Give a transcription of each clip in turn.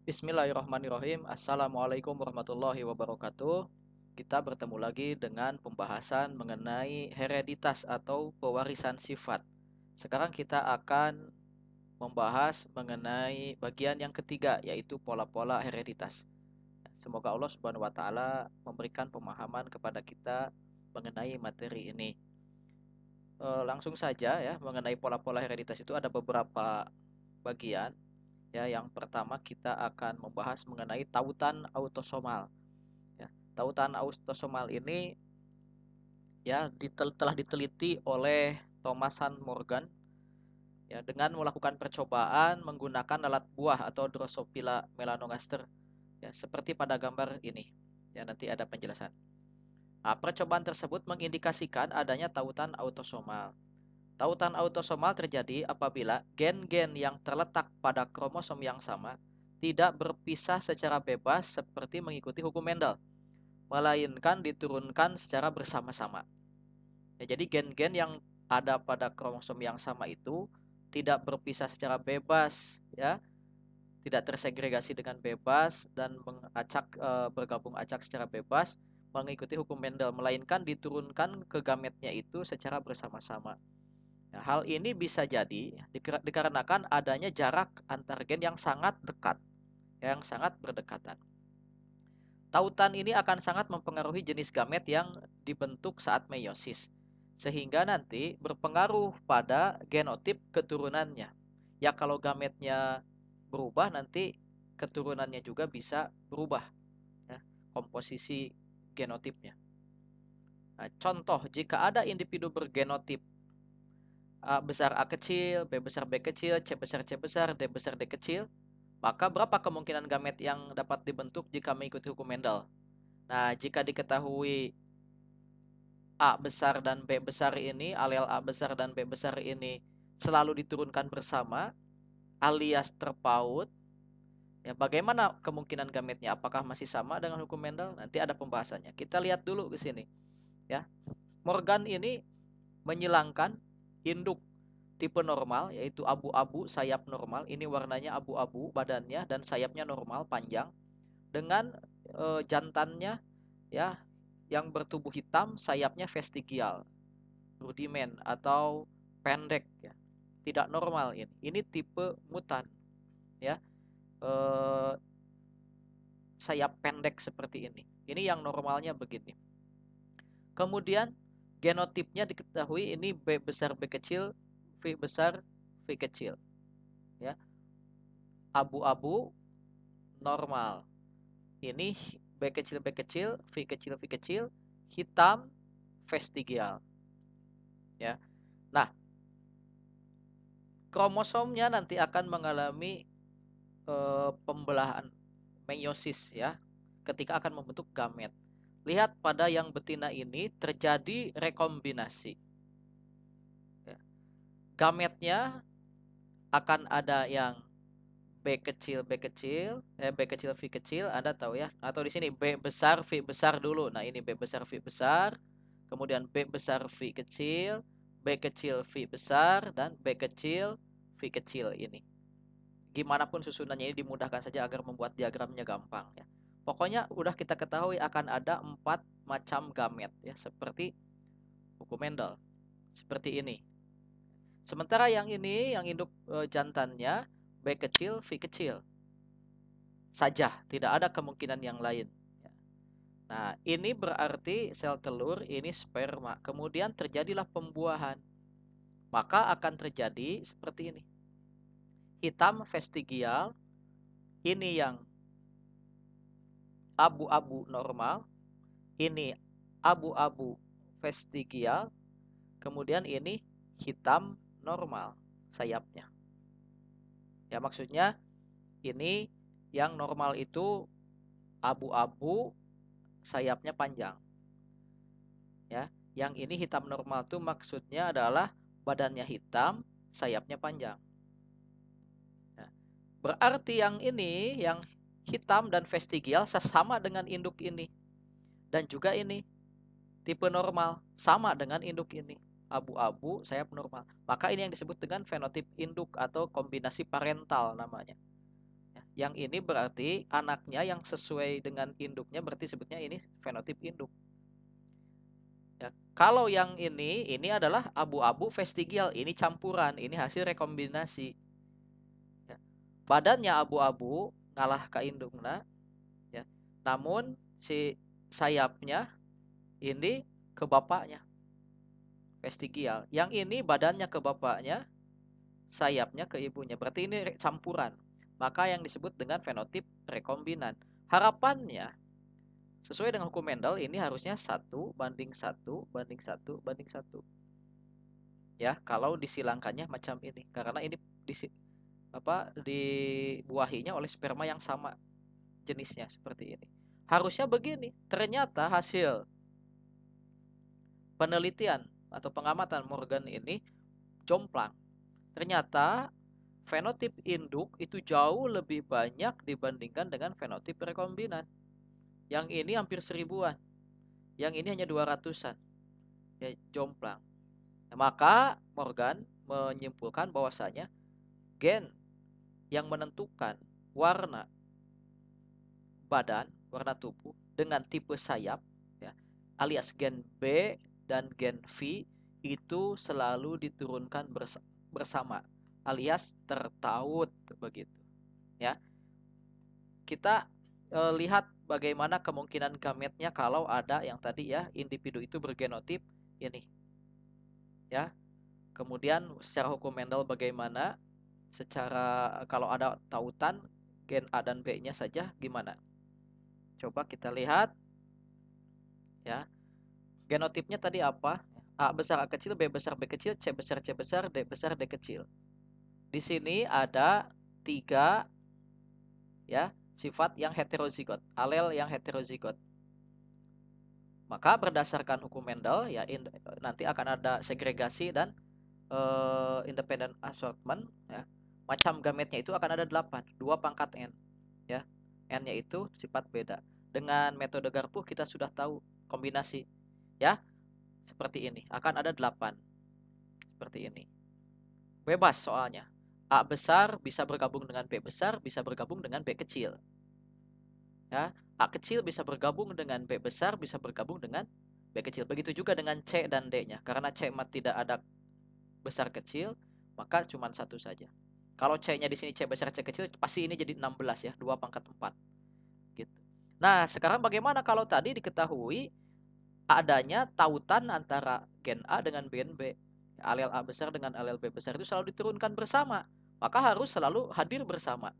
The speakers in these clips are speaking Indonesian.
Bismillahirrahmanirrahim. Assalamualaikum warahmatullahi wabarakatuh. Kita bertemu lagi dengan pembahasan mengenai hereditas atau pewarisan sifat. Sekarang kita akan membahas mengenai bagian yang ketiga, yaitu pola-pola hereditas. Semoga Allah Subhanahu wa taala memberikan pemahaman kepada kita mengenai materi ini. Langsung saja ya, mengenai pola-pola hereditas itu ada beberapa bagian. Ya, yang pertama kita akan membahas mengenai tautan autosomal. Ya, tautan autosomal ini ya telah diteliti oleh Thomason Morgan ya dengan melakukan percobaan menggunakan lalat buah atau Drosophila melanogaster ya seperti pada gambar ini. Ya, nanti ada penjelasan. Nah, percobaan tersebut mengindikasikan adanya tautan autosomal. Tautan autosomal terjadi apabila gen-gen yang terletak pada kromosom yang sama tidak berpisah secara bebas seperti mengikuti hukum Mendel, melainkan diturunkan secara bersama-sama. Ya, jadi gen-gen yang ada pada kromosom yang sama itu tidak berpisah secara bebas, ya, tidak tersegregasi dengan bebas dan bergabung acak secara bebas mengikuti hukum Mendel, melainkan diturunkan ke gametnya itu secara bersama-sama. Nah, hal ini bisa jadi dikarenakan adanya jarak antar gen yang sangat dekat, yang sangat berdekatan. Tautan ini akan sangat mempengaruhi jenis gamet yang dibentuk saat meiosis, sehingga nanti berpengaruh pada genotip keturunannya. Ya, kalau gametnya berubah, nanti keturunannya juga bisa berubah, ya, komposisi genotipnya. Nah, contoh, jika ada individu bergenotip A besar A kecil, B besar B kecil, C besar C besar, D besar D kecil, maka berapa kemungkinan gamet yang dapat dibentuk jika mengikuti hukum Mendel? Nah, jika diketahui A besar dan B besar ini, alel A besar dan B besar ini selalu diturunkan bersama, alias terpaut, ya bagaimana kemungkinan gametnya? Apakah masih sama dengan hukum Mendel? Nanti ada pembahasannya. Kita lihat dulu ke sini, ya. Morgan ini menyilangkan induk tipe normal yaitu abu-abu sayap normal, ini warnanya abu-abu badannya dan sayapnya normal panjang dengan jantannya ya yang bertubuh hitam, sayapnya vestigial rudiment atau pendek ya, tidak normal. Ini tipe mutan ya, eh, sayap pendek seperti ini yang normalnya begini. Kemudian genotipnya diketahui ini B besar B kecil, V besar V kecil ya, abu-abu normal. Ini B kecil B kecil, V kecil V kecil, hitam vestigial. Ya. Nah, kromosomnya nanti akan mengalami pembelahan meiosis ya, ketika akan membentuk gamet. Lihat pada yang betina ini terjadi rekombinasi. Ya. Gametnya akan ada yang B kecil B kecil, B kecil V kecil, Anda tahu ya? Atau di sini B besar V besar dulu. Nah, ini B besar V besar, kemudian B besar V kecil, B kecil V besar dan B kecil V kecil ini. Gimana pun susunannya ini dimudahkan saja agar membuat diagramnya gampang ya. Pokoknya udah kita ketahui akan ada 4 macam gamet ya, seperti hukum Mendel. Seperti ini. Sementara yang ini yang induk jantannya B kecil V kecil saja, tidak ada kemungkinan yang lain. Nah, ini berarti sel telur, ini sperma. Kemudian terjadilah pembuahan. Maka akan terjadi seperti ini. Hitam vestigial, ini yang abu-abu normal, ini abu-abu vestigial, kemudian ini hitam normal sayapnya. Ya, maksudnya ini yang normal itu abu-abu sayapnya panjang. Ya, yang ini hitam normal tuh maksudnya adalah badannya hitam, sayapnya panjang. Nah, berarti yang ini, yang hitam dan vestigial sama dengan induk ini. Dan juga ini, tipe normal, sama dengan induk ini. Abu-abu, sayap normal. Maka ini yang disebut dengan fenotip induk atau kombinasi parental namanya. Ya, Yang ini berarti anaknya yang sesuai dengan induknya, berarti sebutnya ini fenotip induk. Ya. Kalau yang ini adalah abu-abu vestigial, ini campuran, ini hasil rekombinasi. Ya. Badannya abu-abu, ngalah ke indukna, ya. Namun si sayapnya ini ke bapaknya, vestigial. Yang ini badannya ke bapaknya, sayapnya ke ibunya. Berarti ini campuran. Maka yang disebut dengan fenotip rekombinan. Harapannya sesuai dengan hukum Mendel ini harusnya 1:1:1:1. Ya, kalau disilangkannya macam ini. Karena ini dibuahinya oleh sperma yang sama jenisnya seperti ini. Harusnya begini. Ternyata hasil penelitian atau pengamatan Morgan ini jomplang. Ternyata fenotip induk itu jauh lebih banyak dibandingkan dengan fenotip rekombinan. Yang ini hampir 1000-an. Yang ini hanya 200-an. Ya, jomplang. Nah, maka Morgan menyimpulkan bahwasanya gen yang menentukan warna badan, warna tubuh dengan tipe sayap, ya, alias gen B dan gen V itu selalu diturunkan bersama, alias tertaut begitu. Ya, kita lihat bagaimana kemungkinan gametnya kalau ada yang tadi ya individu itu bergenotip ini. Ya, kemudian secara hukum Mendel bagaimana? Secara kalau ada tautan gen A dan B-nya saja gimana? Coba kita lihat ya. Genotipnya tadi apa? A besar A kecil, B besar B kecil, C besar C besar, D besar D kecil. Di sini ada 3 ya sifat yang heterozigot, alel yang heterozigot. Maka berdasarkan hukum Mendel ya nanti akan ada segregasi dan independent assortment ya. Macam gametnya itu akan ada 8, 2 pangkat N ya. N-nya itu sifat beda. Dengan metode Garpuh kita sudah tahu kombinasi ya. Seperti ini, akan ada 8. Seperti ini. Bebas soalnya. A besar bisa bergabung dengan B besar, bisa bergabung dengan B kecil. Ya, A kecil bisa bergabung dengan B besar, bisa bergabung dengan B kecil. Begitu juga dengan C dan D-nya. Karena C tidak ada besar kecil, maka cuma satu saja. Kalau C-nya di sini C besar C kecil, pasti ini jadi 16 ya, 2 pangkat 4. Gitu. Nah, sekarang bagaimana kalau tadi diketahui adanya tautan antara gen A dengan gen B. Alel A besar dengan alel B besar itu selalu diturunkan bersama. Maka harus selalu hadir bersama.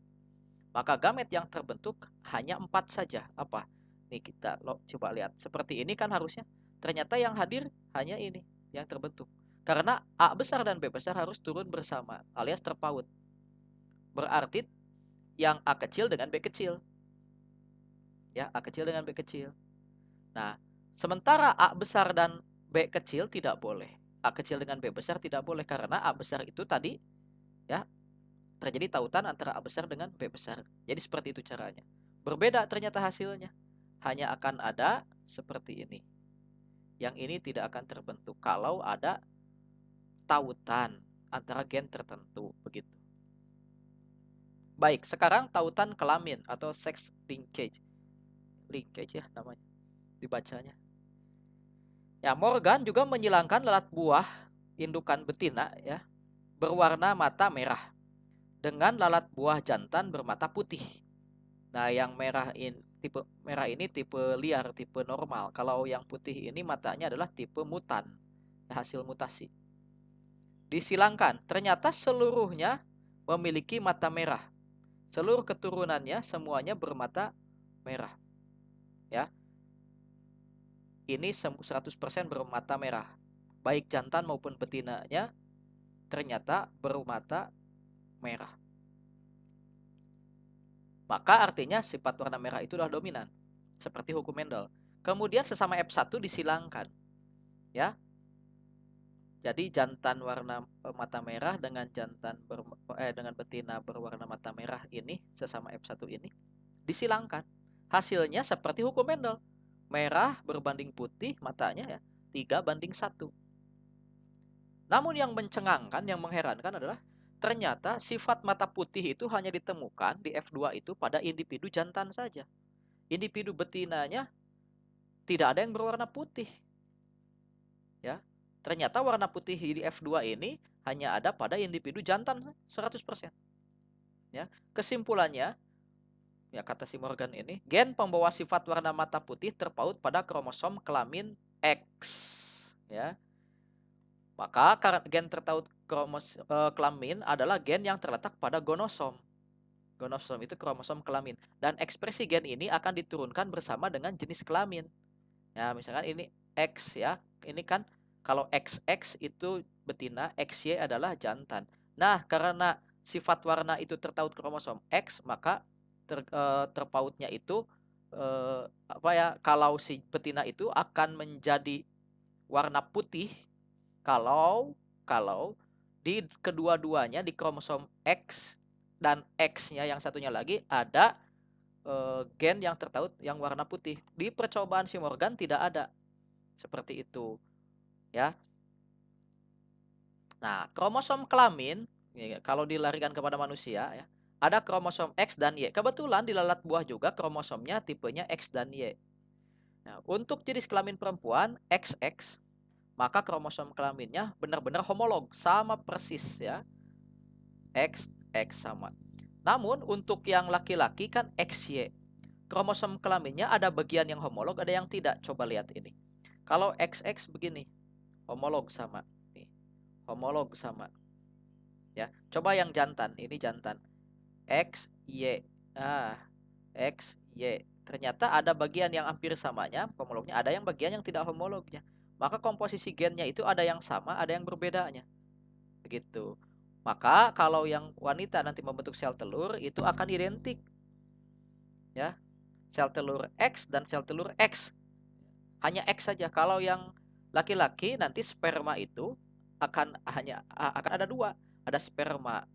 Maka gamet yang terbentuk hanya 4 saja. Apa? Nih kita coba lihat. Seperti ini kan harusnya. Ternyata yang hadir hanya ini yang terbentuk. Karena A besar dan B besar harus turun bersama alias terpaut. Berarti yang A kecil dengan B kecil. Ya, A kecil dengan B kecil. Nah, sementara A besar dan B kecil tidak boleh. A kecil dengan B besar tidak boleh karena A besar itu tadi ya terjadi tautan antara A besar dengan B besar. Jadi seperti itu caranya. Berbeda ternyata hasilnya. Hanya akan ada seperti ini. Yang ini tidak akan terbentuk kalau ada tautan antara gen tertentu begitu. Baik, sekarang tautan kelamin atau sex linkage. Linkage ya namanya dibacanya. Ya, Morgan juga menyilangkan lalat buah indukan betina ya berwarna mata merah dengan lalat buah jantan bermata putih. Nah, yang tipe merah ini tipe liar, tipe normal. Kalau yang putih ini matanya adalah tipe mutan, hasil mutasi. Disilangkan, ternyata seluruhnya memiliki mata merah. Seluruh keturunannya semuanya bermata merah. Ya. Ini 100% bermata merah. Baik jantan maupun betinanya ternyata bermata merah. Maka artinya sifat warna merah itu adalah dominan. Seperti hukum Mendel. Kemudian sesama F1 disilangkan. Ya. Jadi jantan warna mata merah dengan dengan betina berwarna mata merah ini sesama F1 ini disilangkan. Hasilnya seperti hukum Mendel. Merah berbanding putih matanya ya 3:1. Namun yang mencengangkan, yang mengherankan adalah ternyata sifat mata putih itu hanya ditemukan di F2 itu pada individu jantan saja. Individu betinanya tidak ada yang berwarna putih. Ya. Ternyata warna putih di F2 ini hanya ada pada individu jantan 100%. Ya. Kesimpulannya, ya kata si Morgan ini, gen pembawa sifat warna mata putih terpaut pada kromosom kelamin X. Ya. Maka gen terpaut kelamin adalah gen yang terletak pada gonosom. Gonosom itu kromosom kelamin. Dan ekspresi gen ini akan diturunkan bersama dengan jenis kelamin. Ya, misalkan ini X ya. Ini kan kalau XX itu betina, XY adalah jantan. Nah, karena sifat warna itu terpaut kromosom X, maka terpautnya itu apa ya? Kalau si betina itu akan menjadi warna putih kalau di kedua-duanya di kromosom X dan X-nya yang satunya lagi ada gen yang terpaut yang warna putih. Di percobaan si Morgan tidak ada seperti itu, ya. Nah, kromosom kelamin kalau dilarikan kepada manusia ya, ada kromosom X dan Y. Kebetulan di lalat buah juga kromosomnya tipenya X dan Y. Nah, untuk jenis kelamin perempuan XX, maka kromosom kelaminnya benar-benar homolog, sama persis ya. X sama. Namun untuk yang laki-laki kan XY. Kromosom kelaminnya ada bagian yang homolog, ada yang tidak. Coba lihat ini. Kalau XX begini, homolog sama. Nih, homolog sama. Ya, coba yang jantan. Ini jantan. X, Y. Ah, X, Y. Ternyata ada bagian yang hampir samanya, homolognya. Ada yang bagian yang tidak homolognya. Maka komposisi gennya itu ada yang sama, ada yang berbedanya. Begitu. Maka kalau yang wanita nanti membentuk sel telur, itu akan identik. Ya, sel telur X dan sel telur X. Hanya X saja. Kalau yang laki-laki nanti sperma itu akan ada dua. Ada sperma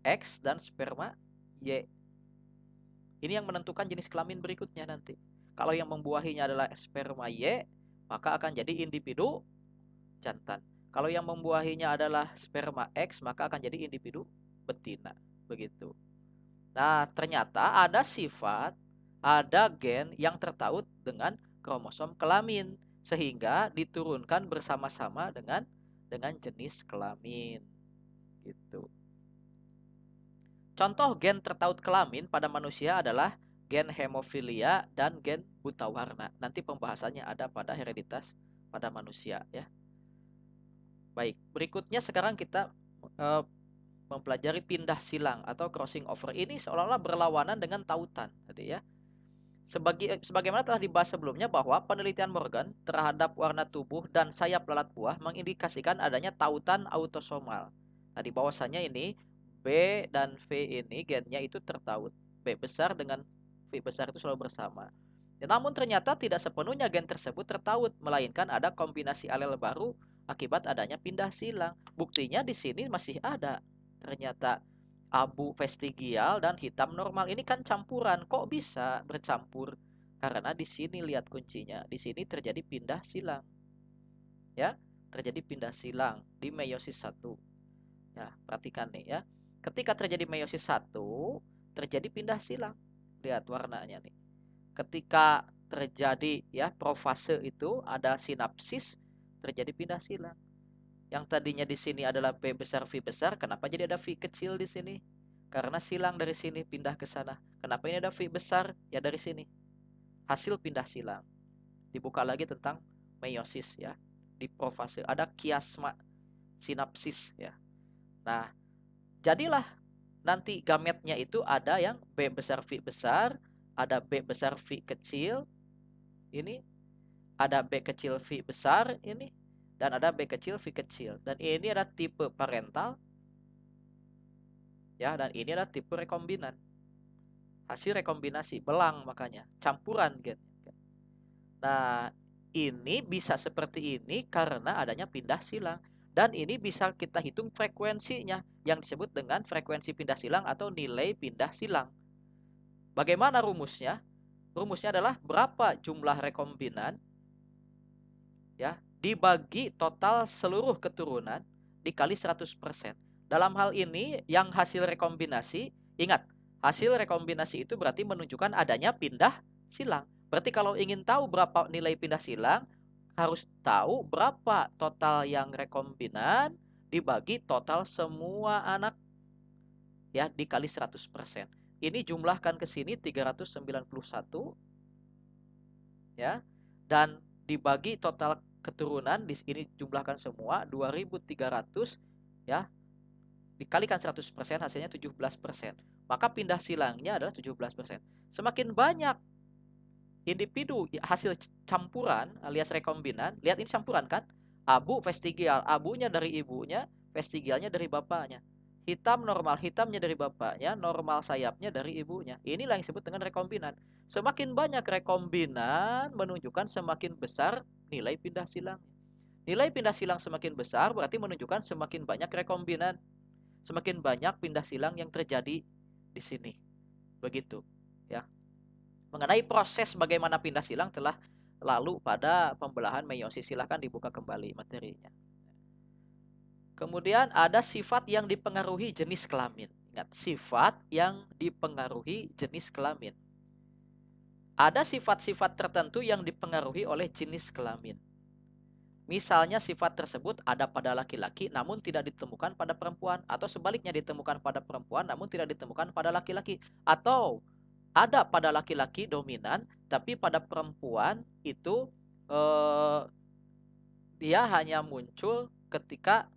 X dan sperma Y. Ini yang menentukan jenis kelamin berikutnya nanti. Kalau yang membuahinya adalah sperma Y, maka akan jadi individu jantan. Kalau yang membuahinya adalah sperma X, maka akan jadi individu betina. Begitu. Nah, ternyata ada sifat, ada gen yang tertaut dengan kromosom kelamin. Sehingga diturunkan bersama-sama dengan jenis kelamin. Gitu. Contoh gen tertaut kelamin pada manusia adalah gen hemofilia dan gen buta warna. Nanti pembahasannya ada pada hereditas pada manusia ya. Baik, berikutnya sekarang kita mempelajari pindah silang atau crossing over. Ini seolah-olah berlawanan dengan tautan tadi ya. Sebagaimana telah dibahas sebelumnya bahwa penelitian Morgan terhadap warna tubuh dan sayap lalat buah mengindikasikan adanya tautan autosomal. Tadi bahwasannya ini B dan V ini gennya itu tertaut. B besar dengan V besar itu selalu bersama. Ya, namun ternyata tidak sepenuhnya gen tersebut tertaut, melainkan ada kombinasi alel baru akibat adanya pindah silang. Buktinya di sini masih ada. Ternyata abu vestigial dan hitam normal ini kan campuran. Kok bisa bercampur? Karena di sini lihat kuncinya. Di sini terjadi pindah silang. Ya, terjadi pindah silang di meiosis 1. Ya, perhatikan nih ya. Ketika terjadi meiosis 1, terjadi pindah silang. Lihat warnanya nih. Ketika terjadi ya profase itu ada sinapsis, terjadi pindah silang. Yang tadinya di sini adalah P besar V besar, kenapa jadi ada V kecil di sini? Karena silang dari sini pindah ke sana. Kenapa ini ada V besar? Ya dari sini. Hasil pindah silang. Dibuka lagi tentang meiosis ya. Di profase ada kiasma sinapsis ya. Nah, jadilah nanti gametnya itu ada yang B besar V besar, ada B besar V kecil, ini ada B kecil V besar ini, dan ada B kecil V kecil. Dan ini ada tipe parental, ya, dan ini adalah tipe rekombinan. Hasil rekombinasi, belang makanya, campuran gen. Nah, ini bisa seperti ini karena adanya pindah silang. Dan ini bisa kita hitung frekuensinya yang disebut dengan frekuensi pindah silang atau nilai pindah silang. Bagaimana rumusnya? Rumusnya adalah berapa jumlah rekombinan ya dibagi total seluruh keturunan dikali 100%. Dalam hal ini yang hasil rekombinasi, ingat, hasil rekombinasi itu berarti menunjukkan adanya pindah silang. Berarti kalau ingin tahu berapa nilai pindah silang, harus tahu berapa total yang rekombinan dibagi total semua anak, ya, dikali 100%. Ini jumlahkan ke sini 391, ya. Dan dibagi total keturunan di sini jumlahkan semua 2300, ya. Dikalikan 100% hasilnya 17%. Maka pindah silangnya adalah 17%. Semakin banyak individu hasil campuran alias rekombinan, lihat ini campuran kan? Abu vestigial, abunya dari ibunya, vestigialnya dari bapaknya. Hitam normal, hitamnya dari bapaknya, normal sayapnya dari ibunya. Inilah yang disebut dengan rekombinan. Semakin banyak rekombinan menunjukkan semakin besar nilai pindah silang. Nilai pindah silang semakin besar berarti menunjukkan semakin banyak rekombinan. Semakin banyak pindah silang yang terjadi di sini. Begitu, ya. Mengenai proses bagaimana pindah silang telah lalu pada pembelahan meiosis. Silahkan dibuka kembali materinya. Kemudian ada sifat yang dipengaruhi jenis kelamin. Ingat, sifat yang dipengaruhi jenis kelamin. Ada sifat-sifat tertentu yang dipengaruhi oleh jenis kelamin. Misalnya sifat tersebut ada pada laki-laki namun tidak ditemukan pada perempuan, atau sebaliknya ditemukan pada perempuan namun tidak ditemukan pada laki-laki, atau ada pada laki-laki dominan tapi pada perempuan itu eh, dia hanya muncul ketika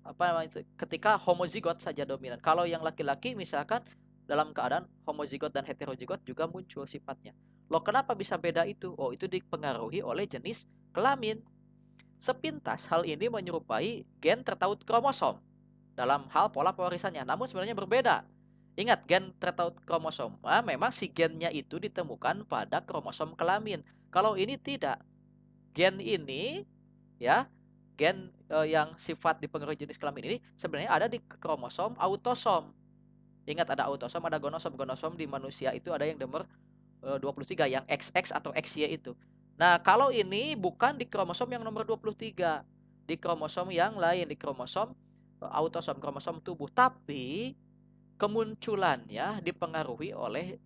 apa namanya itu, ketika homozigot saja dominan. Kalau yang laki-laki misalkan dalam keadaan homozigot dan heterozigot juga muncul sifatnya. Loh, kenapa bisa beda itu? Oh, itu dipengaruhi oleh jenis kelamin. Sepintas hal ini menyerupai gen tertaut kromosom dalam hal pola pewarisannya, namun sebenarnya berbeda. Ingat, gen tertaut kromosoma memang si gennya itu ditemukan pada kromosom kelamin. Kalau ini tidak. Gen ini, ya, gen yang sifat dipengaruhi jenis kelamin ini sebenarnya ada di kromosom autosom. Ingat, ada autosom, ada gonosom. Gonosom di manusia itu ada yang nomor 23, yang XX atau XY itu. Nah, kalau ini bukan di kromosom yang nomor 23, di kromosom yang lain, di kromosom autosom, kromosom tubuh. Tapi kemunculannya dipengaruhi oleh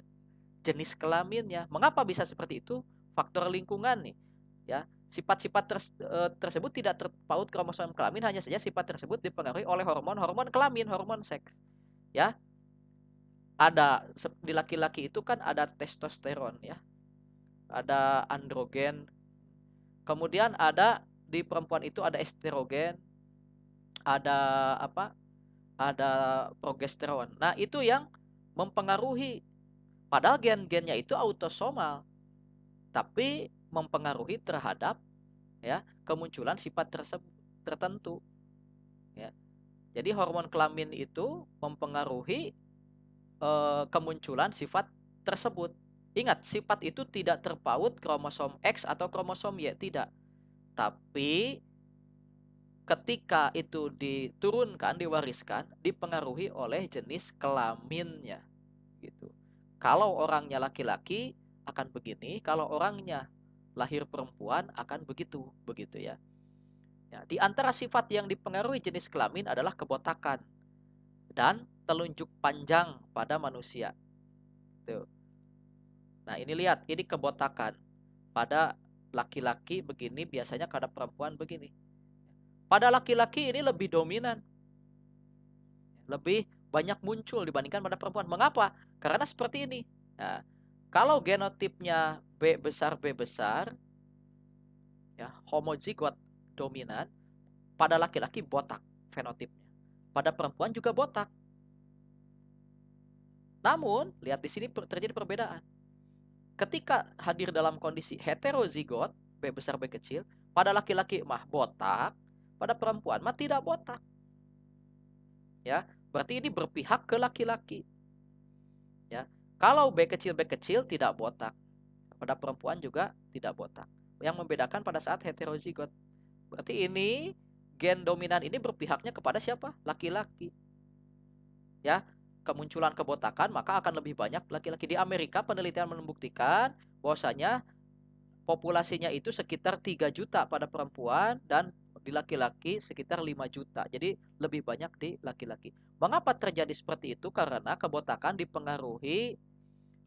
jenis kelaminnya. Mengapa bisa seperti itu? Faktor lingkungan nih, ya. Sifat-sifat tersebut tidak terpaut kromosom kelamin, hanya saja sifat tersebut dipengaruhi oleh hormon-hormon kelamin, hormon seks, ya. Ada di laki-laki itu kan ada testosteron, ya. Ada androgen. Kemudian ada di perempuan itu ada estrogen, ada apa? Ada progesteron. Nah, itu yang mempengaruhi. Padahal gen-gennya itu autosomal, tapi mempengaruhi terhadap, ya, kemunculan sifat tersebut tertentu, ya. Jadi hormon kelamin itu mempengaruhi kemunculan sifat tersebut. Ingat, sifat itu tidak terpaut kromosom X atau kromosom Y, tidak. Tapi ketika itu diturunkan, diwariskan, dipengaruhi oleh jenis kelaminnya, gitu. Kalau orangnya laki-laki akan begini, kalau orangnya lahir perempuan akan begitu, begitu ya. Ya, di antara sifat yang dipengaruhi jenis kelamin adalah kebotakan dan telunjuk panjang pada manusia. Tuh. Nah, ini lihat, ini kebotakan. Pada laki-laki begini, biasanya pada perempuan begini. Pada laki-laki ini lebih dominan, lebih banyak muncul dibandingkan pada perempuan. Mengapa? Karena seperti ini. Nah, kalau genotipnya B besar, ya, homozigot dominan, pada laki-laki botak fenotipnya. Pada perempuan juga botak. Namun, lihat di sini terjadi perbedaan. Ketika hadir dalam kondisi heterozigot, B besar B kecil, pada laki-laki mah botak, pada perempuan mah tidak botak. Ya, berarti ini berpihak ke laki-laki. Ya. Kalau B kecil tidak botak, pada perempuan juga tidak botak. Yang membedakan pada saat heterozigot. Berarti ini gen dominan ini berpihaknya kepada siapa? Laki-laki. Ya, kemunculan kebotakan maka akan lebih banyak laki-laki. Di Amerika penelitian membuktikan bahwasanya populasinya itu sekitar 3 juta pada perempuan dan Di laki-laki sekitar 5 juta. Jadi lebih banyak di laki-laki. Mengapa terjadi seperti itu? Karena kebotakan dipengaruhi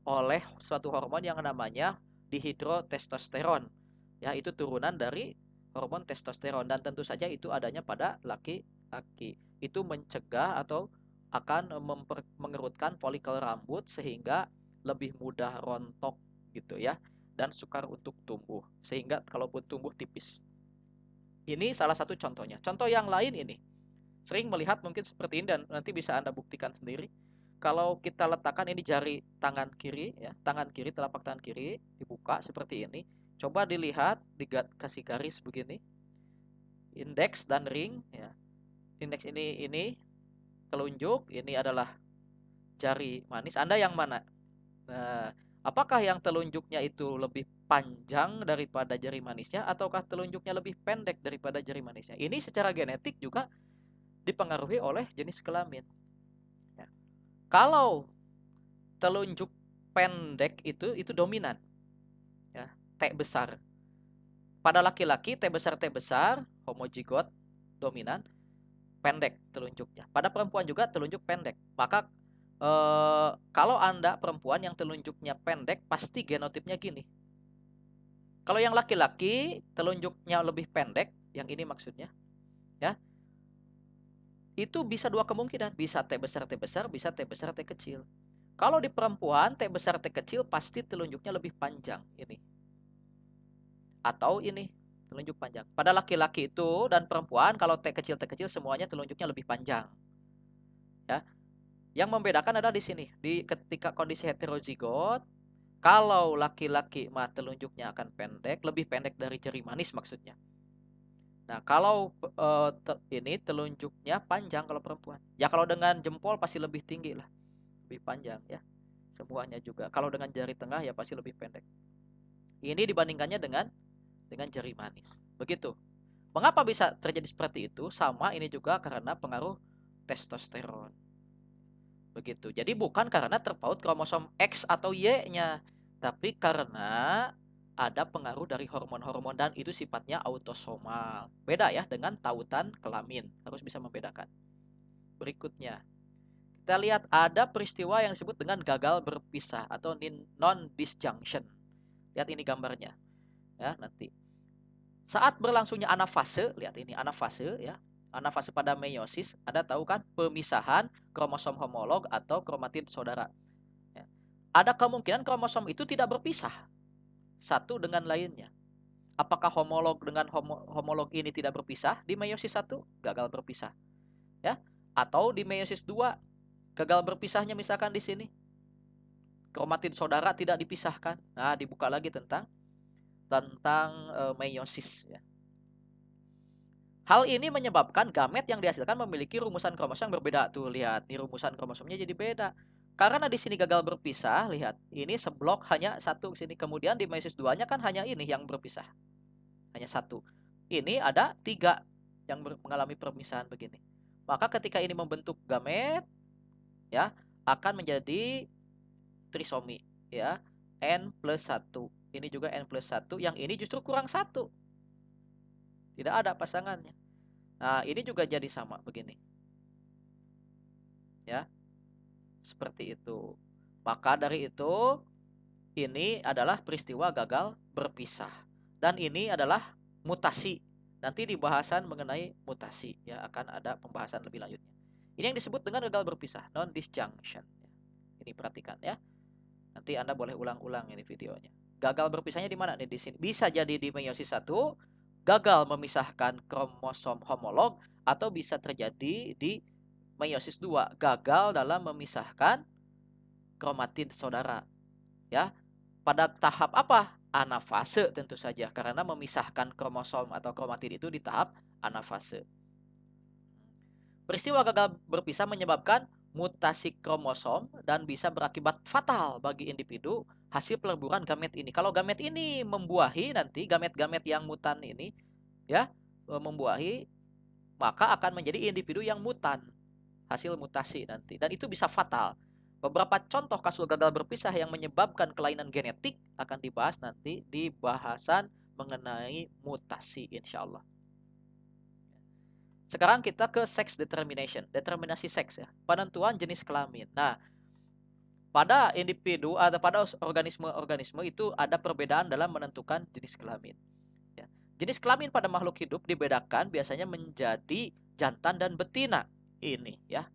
oleh suatu hormon yang namanya dihidrotestosteron. Ya, itu turunan dari hormon testosteron dan tentu saja itu adanya pada laki-laki. Itu mencegah atau akan mengerutkan folikel rambut sehingga lebih mudah rontok gitu ya dan sukar untuk tumbuh sehingga kalaupun tumbuh tipis. Ini salah satu contohnya. Contoh yang lain ini sering melihat mungkin seperti ini dan nanti bisa Anda buktikan sendiri. Kalau kita letakkan ini jari tangan kiri ya, tangan kiri telapak tangan kiri dibuka seperti ini. Coba dilihat dikasih garis begini. Indeks dan ring ya. Indeks ini telunjuk, ini adalah jari manis. Anda yang mana? Nah, apakah yang telunjuknya itu lebih panjang daripada jari manisnya ataukah telunjuknya lebih pendek daripada jari manisnya? Ini secara genetik juga dipengaruhi oleh jenis kelamin. Ya. Kalau telunjuk pendek itu dominan, ya, T besar. Pada laki-laki T besar, homozigot dominan, pendek telunjuknya. Pada perempuan juga telunjuk pendek. Maka kalau Anda perempuan yang telunjuknya pendek, pasti genotipnya gini. Kalau yang laki-laki telunjuknya lebih pendek, yang ini maksudnya, ya, itu bisa dua kemungkinan, bisa T besar, bisa T besar, T kecil. Kalau di perempuan T besar, T kecil pasti telunjuknya lebih panjang ini. Atau ini telunjuk panjang. Pada laki-laki itu dan perempuan kalau T kecil semuanya telunjuknya lebih panjang. Ya. Yang membedakan adalah di sini, di ketika kondisi heterozigot, kalau laki-laki mah telunjuknya akan pendek, lebih pendek dari jari manis maksudnya. Nah, kalau ini telunjuknya panjang kalau perempuan. Ya kalau dengan jempol pasti lebih tinggi lah. Lebih panjang ya. Semuanya juga. Kalau dengan jari tengah ya pasti lebih pendek. Ini dibandingkannya dengan jari manis. Begitu. Mengapa bisa terjadi seperti itu? Sama ini juga karena pengaruh testosteron. Begitu. Jadi bukan karena terpaut kromosom X atau Y-nya, tapi karena ada pengaruh dari hormon-hormon dan itu sifatnya autosomal. Beda ya dengan tautan kelamin. Harus bisa membedakan. Berikutnya, kita lihat ada peristiwa yang disebut dengan gagal berpisah atau non-disjunction. Lihat ini gambarnya. Ya, nanti. Saat berlangsungnya anafase, lihat ini anafase ya. Anafase pada meiosis, Anda tahu kan pemisahan kromosom homolog atau kromatid saudara. Ya. Ada kemungkinan kromosom itu tidak berpisah satu dengan lainnya. Apakah homolog dengan homolog ini tidak berpisah di meiosis 1? Gagal berpisah. Ya. Atau di meiosis 2 gagal berpisahnya misalkan di sini. Kromatid saudara tidak dipisahkan. Nah, dibuka lagi tentang meiosis ya. Hal ini menyebabkan gamet yang dihasilkan memiliki rumusan kromosom yang berbeda. Tuh, lihat, ini rumusan kromosomnya jadi beda. Karena di sini gagal berpisah, lihat, ini seblok hanya satu sini. Kemudian di meiosis 2-nya kan hanya ini yang berpisah. Hanya satu. Ini ada 3 yang mengalami permisahan begini. Maka ketika ini membentuk gamet, ya, akan menjadi trisomi, ya. N+1. Ini juga N+1, yang ini justru kurang 1. Tidak ada pasangannya. Nah, ini juga jadi sama begini. Ya. Seperti itu. Maka dari itu, ini adalah peristiwa gagal berpisah. Dan ini adalah mutasi. Nanti di bahasan mengenai mutasi, ya, akan ada pembahasan lebih lanjutnya. Ini yang disebut dengan gagal berpisah, non-disjunction. Ini perhatikan ya. Nanti Anda boleh ulang-ulang ini videonya. Gagal berpisahnya di mana nih di sini? Bisa jadi di meiosis 1, gagal memisahkan kromosom homolog, atau bisa terjadi di meiosis 2, gagal dalam memisahkan kromatid saudara. Ya. Pada tahap apa? Anafase tentu saja, karena memisahkan kromosom atau kromatid itu di tahap anafase. Peristiwa gagal berpisah menyebabkan mutasi kromosom dan bisa berakibat fatal bagi individu hasil peleburan gamet ini. Kalau gamet ini membuahi nanti, gamet-gamet yang mutan ini ya membuahi, maka akan menjadi individu yang mutan, hasil mutasi nanti. Dan itu bisa fatal. Beberapa contoh kasus gagal berpisah yang menyebabkan kelainan genetik akan dibahas nanti di bahasan mengenai mutasi insya Allah. Sekarang kita ke sex determination, determinasi seks ya, penentuan jenis kelamin. Nah, pada individu atau pada organisme-organisme itu ada perbedaan dalam menentukan jenis kelamin. Ya. Jenis kelamin pada makhluk hidup dibedakan biasanya menjadi jantan dan betina. Ini ya,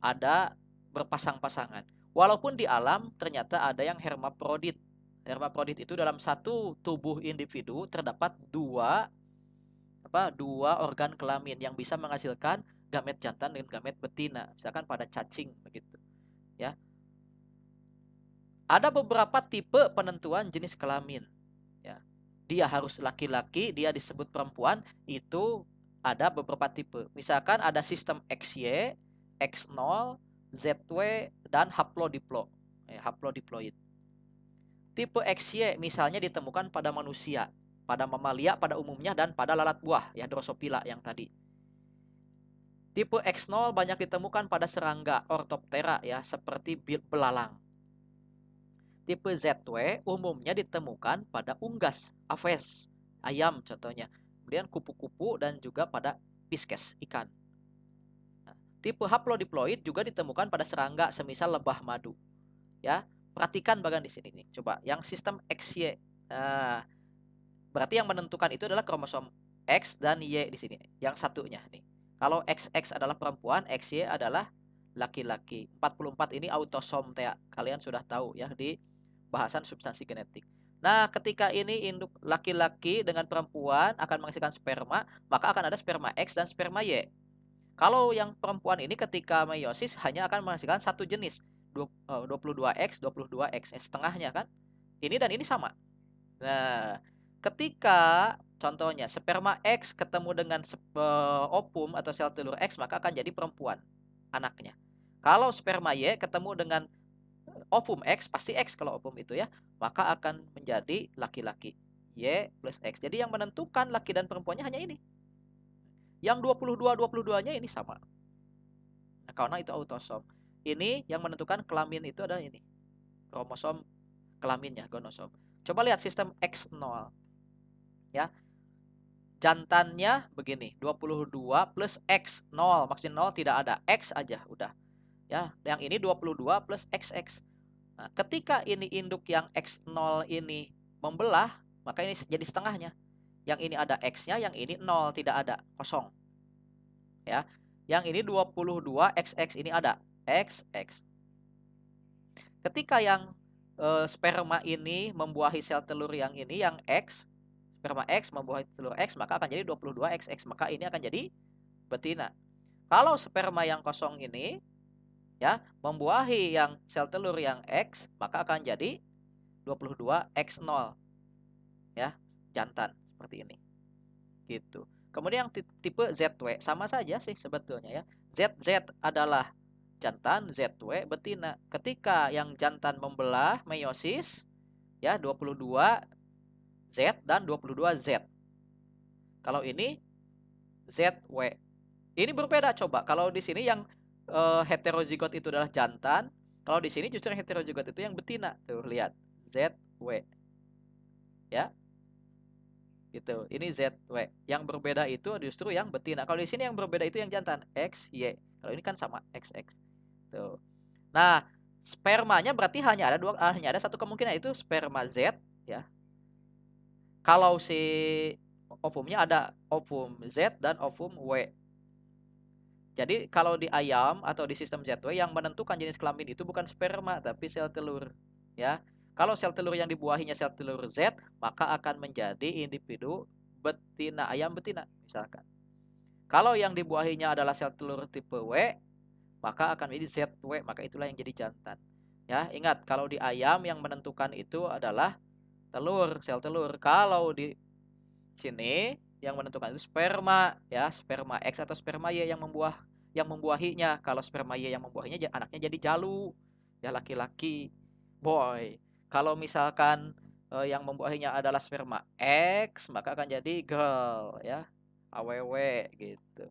ada berpasang-pasangan. Walaupun di alam ternyata ada yang hermaprodit. Hermaprodit itu dalam satu tubuh individu terdapat dua organ kelamin yang bisa menghasilkan gamet jantan dan gamet betina. Misalkan pada cacing begitu, ya. Ada beberapa tipe penentuan jenis kelamin, ya. Dia harus laki-laki, dia disebut perempuan, itu ada beberapa tipe. Misalkan ada sistem XY, X0, ZW dan haplodiploid. Tipe XY misalnya ditemukan pada manusia, pada mamalia pada umumnya dan pada lalat buah, ya Drosophila yang tadi. Tipe X0 banyak ditemukan pada serangga Orthoptera ya, seperti belalang. Tipe ZW umumnya ditemukan pada unggas, aves, ayam contohnya. Kemudian kupu-kupu dan juga pada pisces, ikan. Nah, tipe haplodiploid juga ditemukan pada serangga semisal lebah madu. Ya, perhatikan bagian di sini nih. Coba yang sistem XY. Nah, berarti yang menentukan itu adalah kromosom X dan Y di sini. Yang satunya nih. Kalau XX adalah perempuan, XY adalah laki-laki. 44 ini autosom ya. Kalian sudah tahu ya di bahasan substansi genetik. Nah, ketika ini induk laki-laki dengan perempuan akan menghasilkan sperma, maka akan ada sperma X dan sperma Y. Kalau yang perempuan ini ketika meiosis hanya akan menghasilkan satu jenis, 22X, 22X, setengahnya kan? Ini dan ini sama. Nah, ketika contohnya sperma X ketemu dengan ovum atau sel telur X, maka akan jadi perempuan anaknya. Kalau sperma Y ketemu dengan ovum X, pasti X kalau ovum itu ya, maka akan menjadi laki-laki. Y plus X. Jadi yang menentukan laki dan perempuannya hanya ini. Yang 22-22-nya ini sama. Nah, karena itu autosom. Ini yang menentukan kelamin itu adalah ini. Kromosom kelaminnya, gonosom. Coba lihat sistem X0. Ya. Jantannya begini, 22 plus X, 0. Maksudnya 0 tidak ada. X aja udah. Ya, yang ini 22 plus XX. Nah, ketika ini induk yang X0 ini membelah, maka ini jadi setengahnya. Yang ini ada X-nya, yang ini 0, tidak ada, kosong. Ya. Yang ini 22 XX, ini ada XX. Ketika yang sperma ini membuahi sel telur yang ini, yang X, sperma X membuahi telur X, maka akan jadi 22 XX, maka ini akan jadi betina. Kalau sperma yang kosong ini ya membuahi yang sel telur yang X, maka akan jadi 22X0 ya, jantan seperti ini. Gitu. Kemudian yang tipe ZW sama saja sih sebetulnya ya. ZZ adalah jantan, ZW betina. Ketika yang jantan membelah meiosis ya 22 Z dan 22 Z. Kalau ini ZW. Ini berbeda coba. Kalau di sini yang heterozigot itu adalah jantan, kalau di sini justru yang heterozigot itu yang betina. Tuh lihat, ZW. Ya. Gitu. Ini ZW. Yang berbeda itu justru yang betina. Kalau di sini yang berbeda itu yang jantan, XY. Kalau ini kan sama XX. Tuh. Nah, spermanya berarti hanya ada satu kemungkinan, itu sperma Z ya. Kalau si ovumnya ada ovum Z dan ovum W. Jadi kalau di ayam atau di sistem ZW yang menentukan jenis kelamin itu bukan sperma tapi sel telur, ya. Kalau sel telur yang dibuahinya sel telur Z, maka akan menjadi individu betina, ayam betina misalkan. Kalau yang dibuahinya adalah sel telur tipe W, maka akan menjadi ZW, maka itulah yang jadi jantan. Ya, ingat kalau di ayam yang menentukan itu adalah telur, sel telur. Kalau di sini yang menentukan itu sperma, ya, sperma X atau sperma Y yang membuahinya. Kalau sperma Y yang membuahinya anaknya jadi jalu, ya laki-laki, boy. Kalau misalkan yang membuahinya adalah sperma X, maka akan jadi girl, ya, aww gitu.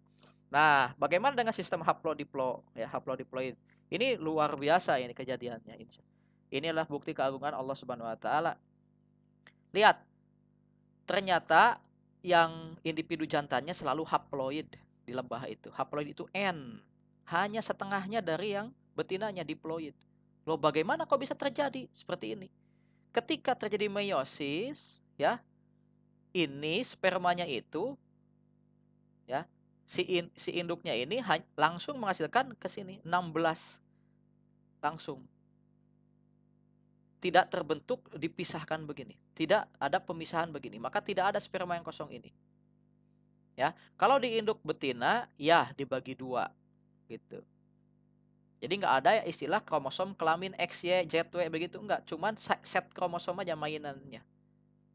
Nah, bagaimana dengan sistem haplodiploid? Ini luar biasa ini kejadiannya. Inilah bukti keagungan Allah Subhanahu wa taala. Lihat, ternyata yang individu jantannya selalu haploid. di lebah itu. Haploid itu N. Hanya setengahnya dari yang betinanya diploid. Loh, bagaimana kok bisa terjadi seperti ini? Ketika terjadi meiosis, ya, ini spermanya itu, ya, si induknya ini langsung menghasilkan ke sini 16 langsung. Tidak terbentuk dipisahkan begini. Tidak ada pemisahan begini. Maka tidak ada sperma yang kosong ini. Ya, kalau di induk betina, ya dibagi dua, gitu. Jadi nggak ada istilah kromosom kelamin X, Y, Z, W begitu, nggak. Cuman set kromosom aja mainannya.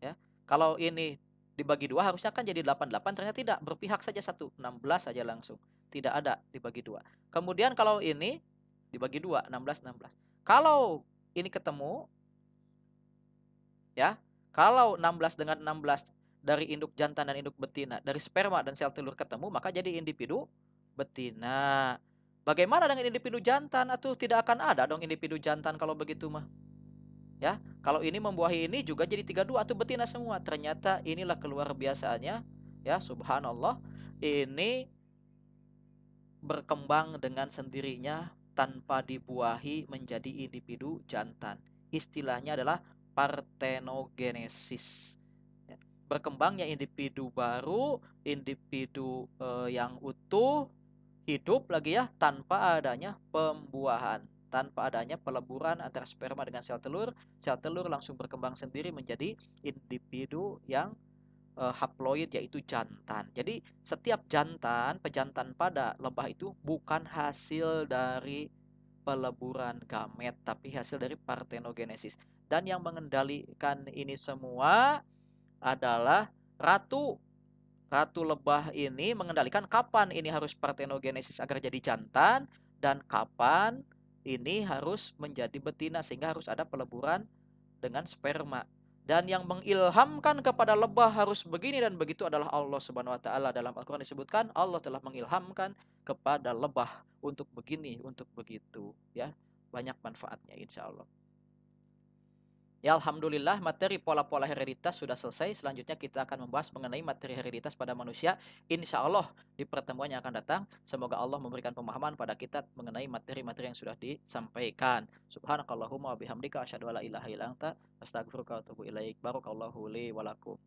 Ya, kalau ini dibagi dua harusnya kan jadi 88, ternyata tidak, berpihak saja satu, 16 saja langsung. Tidak ada dibagi dua. Kemudian kalau ini dibagi dua, 16. Kalau ini ketemu, ya, kalau 16 dengan 16 dari induk jantan dan induk betina, dari sperma dan sel telur ketemu, maka jadi individu betina. Bagaimana dengan individu jantan? Atau tidak akan ada dong individu jantan kalau begitu mah. Ya, kalau ini membuahi ini juga jadi 32 atau betina semua. Ternyata inilah keluar biasaannya, ya, subhanallah. Ini berkembang dengan sendirinya tanpa dibuahi menjadi individu jantan. Istilahnya adalah partenogenesis. Ya, berkembangnya individu baru, individu yang utuh, hidup lagi ya, tanpa adanya pembuahan, tanpa adanya peleburan antara sperma dengan sel telur langsung berkembang sendiri menjadi individu yang haploid, yaitu jantan. Jadi setiap jantan, pejantan pada lebah itu bukan hasil dari peleburan gamet, tapi hasil dari partenogenesis. Dan yang mengendalikan ini semua adalah ratu. Ratu lebah ini mengendalikan kapan ini harus partenogenesis agar jadi jantan dan kapan ini harus menjadi betina, sehingga harus ada peleburan dengan sperma. Dan yang mengilhamkan kepada lebah harus begini dan begitu adalah Allah Subhanahu wa taala. Dalam Al-Qur'an disebutkan Allah telah mengilhamkan kepada lebah untuk begini, untuk begitu, ya. Banyak manfaatnya insya Allah. Ya, alhamdulillah materi pola-pola hereditas sudah selesai. Selanjutnya kita akan membahas mengenai materi hereditas pada manusia. Insya Allah di pertemuan yang akan datang. Semoga Allah memberikan pemahaman pada kita mengenai materi-materi yang sudah disampaikan. Subhanakallahumma wa bihamdika asyhadu alla ilaha illa anta astaghfiruka wa atubu ilaik. Barakallahu li wa lakum.